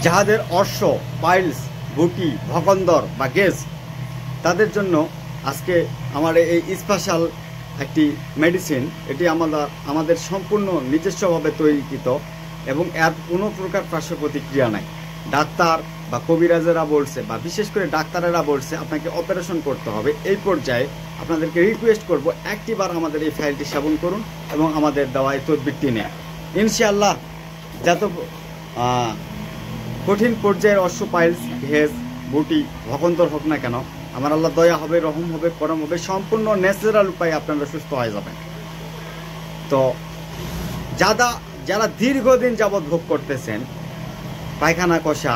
যাদের অশ্ব, পাইলস, গুটি, ভকন্দর বা গ্যাস, তাদের জন্য আজকে আমার এই স্পেশাল একটি মেডিসিন। এটি আমাদের সম্পূর্ণ নিজস্বভাবে তৈরিকৃত এবং এর কোনো প্রকার পার্শ্ব প্রতিক্রিয়া নাই। ডাক্তার বা কবিরাজেরা বলছে বা বিশেষ করে ডাক্তারেরা বলছে আপনাকে অপারেশন করতে হবে, এই পর্যায়ে আপনাদেরকে রিকোয়েস্ট করব একটিবার আমাদের এই ফাইলটি সেবন করুন এবং আমাদের দেওয়া এই তদবিরটি নেন। ইনশাআল্লাহ যত কঠিন পর্যায়ের অশ্ব, পাইলস, ঘেজ, বুটি, ভকন্দর হোক না কেন, আমার আল্লাহ দয়া হবে, রহম হবে, করম হবে, সম্পূর্ণ ন্যাচারাল উপায়ে আপনারা সুস্থ হয়ে যাবেন। তো যারা দীর্ঘদিন যাবৎ ভোগ করতেছেন পায়খানা কষা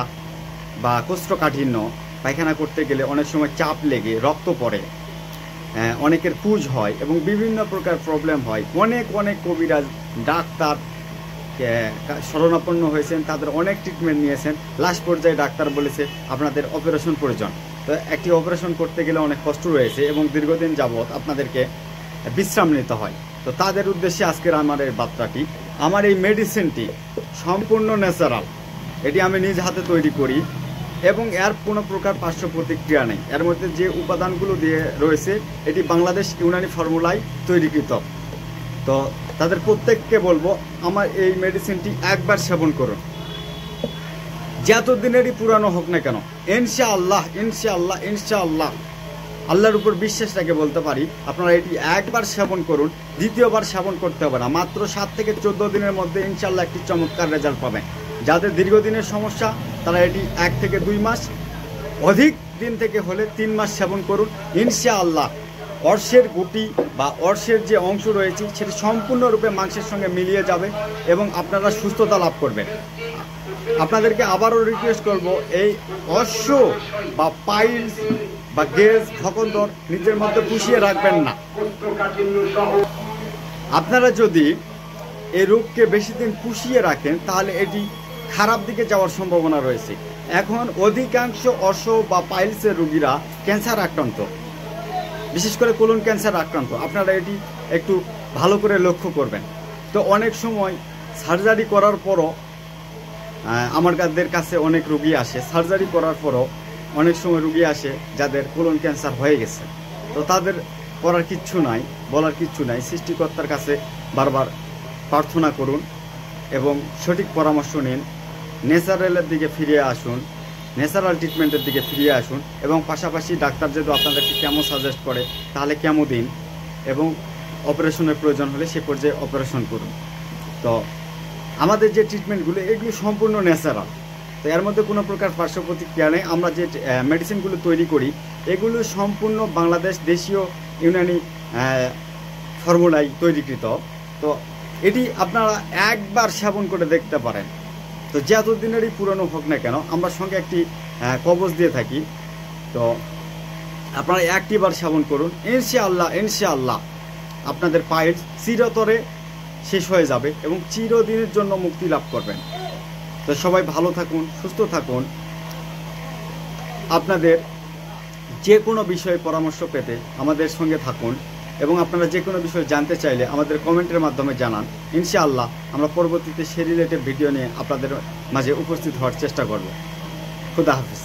বা কোষ্ঠকাঠিন্য, পায়খানা করতে গেলে অনেক সময় চাপ লেগে রক্ত পড়ে, অনেকের পুজ হয় এবং বিভিন্ন প্রকার প্রবলেম হয়, অনেক কবিরাজ ডাক্তার শরণাপন্ন হয়েছেন, তাদের অনেক ট্রিটমেন্ট নিয়েছেন, লাস্ট পর্যায়ে ডাক্তার বলেছে আপনাদের অপারেশন প্রয়োজন। তো একটি অপারেশন করতে গেলে অনেক কষ্ট রয়েছে এবং দীর্ঘদিন যাবৎ আপনাদেরকে বিশ্রাম নিতে হয়। তো তাদের উদ্দেশ্যে আজকের আমার এই বার্তাটি, আমার এই মেডিসিনটি সম্পূর্ণ ন্যাচারাল, এটি আমি নিজ হাতে তৈরি করি এবং এর কোনো প্রকার পার্শ্ব প্রতিক্রিয়া নেই। এর মধ্যে যে উপাদানগুলো দিয়ে রয়েছে এটি বাংলাদেশ ইউনানি ফর্মুলায় তৈরিকৃত। তো তাদের প্রত্যেককে বলবো আমার এই মেডিসিনটি একবার সেবন করুন, যত দিনেরই পুরানো হোক না কেন। ইনশাআল্লাহ ইনশাআল্লাহ ইনশাআল্লাহ আল্লাহর উপর বিশ্বাস রেখে বলতে পারি আপনারা এটি একবার সেবন করুন, দ্বিতীয়বার সেবন করতে হবে না। মাত্র 7 থেকে 14 দিনের মধ্যে ইনশাআল্লাহ একটি চমৎকার রেজাল্ট পাবেন। যাদের দীর্ঘদিনের সমস্যা তারা এটি 1 থেকে 2 মাস, অধিক দিন থেকে হলে 3 মাস সেবন করুন। ইনশাআল্লাহ অর্শের গুটি বা অর্শের যে অংশ রয়েছে সেটি সম্পূর্ণরূপে মাংসের সঙ্গে মিলিয়ে যাবে এবং আপনারা সুস্থতা লাভ করবেন। আপনাদেরকে আবারও রিকোয়েস্ট করব, এই অশ্ব বা পাইলস বা গ্যাস, ভকন্দর নিজের মধ্যে পুষিয়ে রাখবেন না। আপনারা যদি এই রোগকে বেশি দিন পুষিয়ে রাখেন তাহলে এটি খারাপ দিকে যাওয়ার সম্ভাবনা রয়েছে। এখন অধিকাংশ অশ্ব বা পাইলসের রোগীরা ক্যান্সার আক্রান্ত, বিশেষ করে কোলন ক্যান্সার আক্রান্ত। আপনারা এটি একটু ভালো করে লক্ষ্য করবেন। তো অনেক সময় সার্জারি করার পরও আমাদের কাছে অনেক রোগী আসে, সার্জারি করার পরও অনেক সময় রোগী আসে যাদের কোলন ক্যান্সার হয়ে গেছে। তো তাদের করার কিচ্ছু নাই, বলার কিচ্ছু নাই। সৃষ্টিকর্তার কাছে বারবার প্রার্থনা করুন এবং সঠিক পরামর্শ নিন, ন্যাচারালের দিকে ফিরে আসুন, ন্যাচারাল ট্রিটমেন্টের দিকে ফিরে আসুন এবং পাশাপাশি ডাক্তার যদি আপনাদেরকে কেমো সাজেস্ট করে তাহলে কেমো দিন এবং অপারেশনের প্রয়োজন হলে সে পর্যায়ে অপারেশন করুন। তো আমাদের যে ট্রিটমেন্টগুলো এগুলো সম্পূর্ণ ন্যাচারাল, তো এর মধ্যে কোনো প্রকার পার্শ্ব প্রতিক্রিয়া নেই। আমরা যে মেডিসিনগুলো তৈরি করি এগুলো সম্পূর্ণ বাংলাদেশ দেশীয় ইউনানি ফর্মুলায় তৈরিকৃত। তো এটি আপনারা একবার সেবন করে দেখতে পারেন। তো যত দিনেরই পুরনো হোক না কেন, আমরা সঙ্গে একটি কবজ দিয়ে থাকি। তো আপনারা একটিবার সেবন করুন, ইনশাআল্লাহ ইনশাআল্লাহ আপনাদের পাইলস চিরতরে শেষ হয়ে যাবে এবং চিরদিনের জন্য মুক্তি লাভ করবেন। তো সবাই ভালো থাকুন, সুস্থ থাকুন। আপনাদের যে কোনো বিষয়ে পরামর্শ পেতে আমাদের সঙ্গে থাকুন এবং আপনারা যে কোনো বিষয় জানতে চাইলে আমাদের কমেন্টের মাধ্যমে জানান। ইনশাআল্লাহ আমরা পরবর্তীতে সেই রিলেটেড ভিডিও নিয়ে আপনাদের মাঝে উপস্থিত হওয়ার চেষ্টা করব। খুদা হাফিজ।